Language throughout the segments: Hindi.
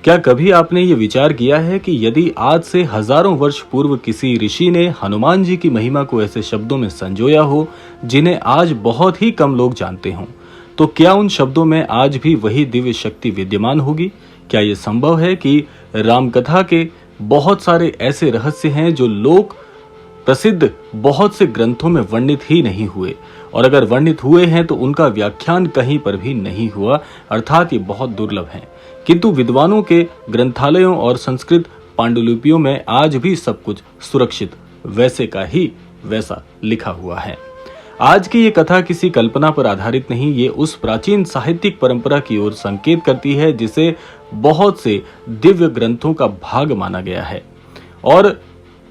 क्या कभी आपने ये विचार किया है कि यदि आज से हजारों वर्ष पूर्व किसी ऋषि ने हनुमान जी की महिमा को ऐसे शब्दों में संजोया हो जिन्हें आज बहुत ही कम लोग जानते हों, तो क्या उन शब्दों में आज भी वही दिव्य शक्ति विद्यमान होगी? क्या ये संभव है कि रामकथा के बहुत सारे ऐसे रहस्य हैं जो लोक प्रसिद्ध बहुत से ग्रंथों में वर्णित ही नहीं हुए, और अगर वर्णित हुए हैं तो उनका व्याख्यान कहीं पर भी नहीं हुआ, अर्थात ये बहुत दुर्लभ हैं, किंतु विद्वानों के ग्रंथालयों और संस्कृत पांडुलिपियों में आज भी सब कुछ सुरक्षित वैसे का ही वैसा लिखा हुआ है। आज की ये कथा किसी कल्पना पर आधारित नहीं, ये उस प्राचीन साहित्यिक परंपरा की ओर संकेत करती है जिसे बहुत से दिव्य ग्रंथों का भाग माना गया है, और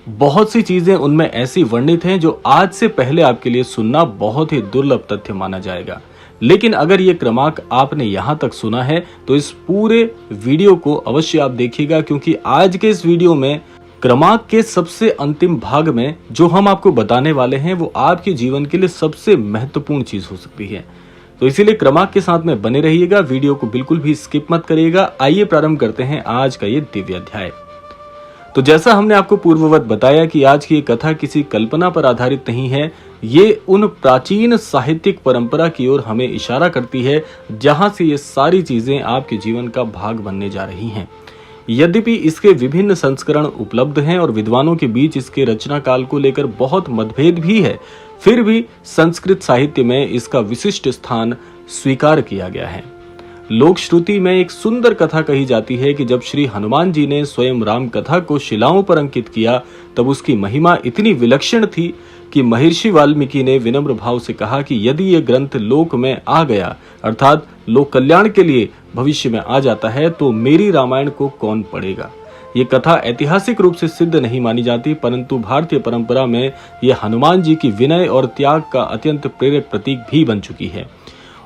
बहुत सी चीजें उनमें ऐसी वर्णित हैं जो आज से पहले आपके लिए सुनना बहुत ही दुर्लभ तथ्य माना जाएगा। लेकिन अगर ये क्रमांक आपने यहां तक सुना है तो इस पूरे वीडियो को अवश्य आप देखिएगा, क्योंकि आज के इस वीडियो में क्रमांक के सबसे अंतिम भाग में जो हम आपको बताने वाले हैं वो आपके जीवन के लिए सबसे महत्वपूर्ण चीज हो सकती है। तो इसीलिए क्रमांक के साथ में बने रहिएगा, वीडियो को बिल्कुल भी स्किप मत करिएगा। आइए प्रारंभ करते हैं आज का ये दिव्य अध्याय। तो जैसा हमने आपको पूर्ववत बताया कि आज की ये कथा किसी कल्पना पर आधारित नहीं है, ये उन प्राचीन साहित्यिक परंपरा की ओर हमें इशारा करती है जहां से ये सारी चीजें आपके जीवन का भाग बनने जा रही हैं। यद्यपि इसके विभिन्न संस्करण उपलब्ध हैं और विद्वानों के बीच इसके रचना काल को लेकर बहुत मतभेद भी है, फिर भी संस्कृत साहित्य में इसका विशिष्ट स्थान स्वीकार किया गया है। लोक श्रुति में एक सुंदर कथा कही जाती है कि जब श्री हनुमान जी ने स्वयं राम कथा को शिलाओं पर अंकित किया तब उसकी महिमा इतनी विलक्षण थी कि महर्षि वाल्मीकि ने विनम्र भाव से कहा कि यदि ये ग्रंथ लोक में आ गया, अर्थात लोक कल्याण के लिए भविष्य में आ जाता है, तो मेरी रामायण को कौन पढ़ेगा। ये कथा ऐतिहासिक रूप से सिद्ध नहीं मानी जाती, परंतु भारतीय परंपरा में यह हनुमान जी की विनय और त्याग का अत्यंत प्रेरक प्रतीक भी बन चुकी है।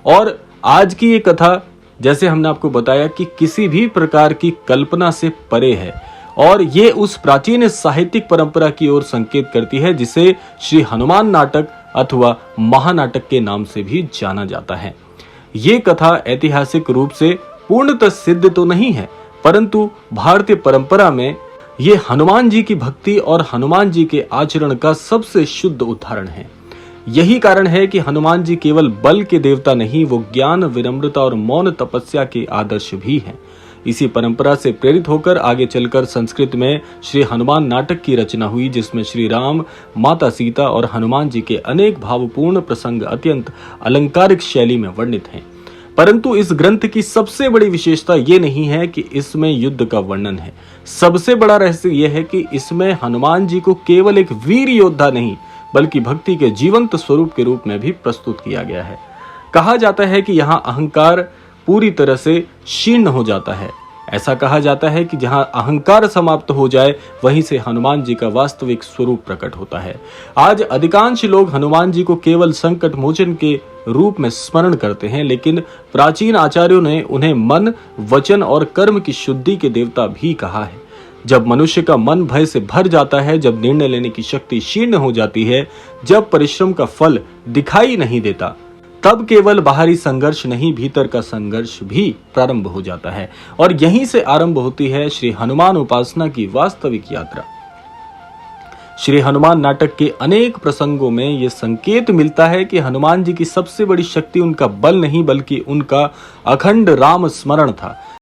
और आज की ये कथा, जैसे हमने आपको बताया, कि किसी भी प्रकार की कल्पना से परे है और ये उस प्राचीन साहित्यिक परंपरा की ओर संकेत करती है जिसे श्री हनुमान नाटक अथवा महानाटक के नाम से भी जाना जाता है। ये कथा ऐतिहासिक रूप से पूर्णतः सिद्ध तो नहीं है, परंतु भारतीय परंपरा में ये हनुमान जी की भक्ति और हनुमान जी के आचरण का सबसे शुद्ध उदाहरण है। यही कारण है कि हनुमान जी केवल बल के देवता नहीं, वो ज्ञान, विनम्रता और मौन तपस्या के आदर्श भी हैं। इसी परंपरा से प्रेरित होकर आगे चलकर संस्कृत में श्री हनुमान नाटक की रचना हुई, जिसमें श्री राम, माता सीता और हनुमान जी के अनेक भावपूर्ण प्रसंग अत्यंत अलंकारिक शैली में वर्णित हैं। परंतु इस ग्रंथ की सबसे बड़ी विशेषता ये नहीं है कि इसमें युद्ध का वर्णन है, सबसे बड़ा रहस्य यह है कि इसमें हनुमान जी को केवल एक वीर योद्धा नहीं बल्कि भक्ति के जीवंत स्वरूप के रूप में भी प्रस्तुत किया गया है। कहा जाता है कि यहाँ अहंकार पूरी तरह से क्षीण हो जाता है। ऐसा कहा जाता है कि जहाँ अहंकार समाप्त हो जाए वहीं से हनुमान जी का वास्तविक स्वरूप प्रकट होता है। आज अधिकांश लोग हनुमान जी को केवल संकट मोचन के रूप में स्मरण करते हैं, लेकिन प्राचीन आचार्यों ने उन्हें मन, वचन और कर्म की शुद्धि के देवता भी कहा है। जब मनुष्य का मन भय से भर जाता है, जब निर्णय लेने की शक्ति क्षीण हो जाती है, जब परिश्रम का फल दिखाई नहीं देता, तब केवल बाहरी संघर्ष नहीं, भीतर का संघर्ष भी प्रारंभ हो जाता है। और यहीं से आरंभ होती है श्री हनुमान उपासना की वास्तविक यात्रा। श्री हनुमान नाटक के अनेक प्रसंगों में यह संकेत मिलता है कि हनुमान जी की सबसे बड़ी शक्ति उनका बल नहीं बल्कि उनका अखंड राम स्मरण था।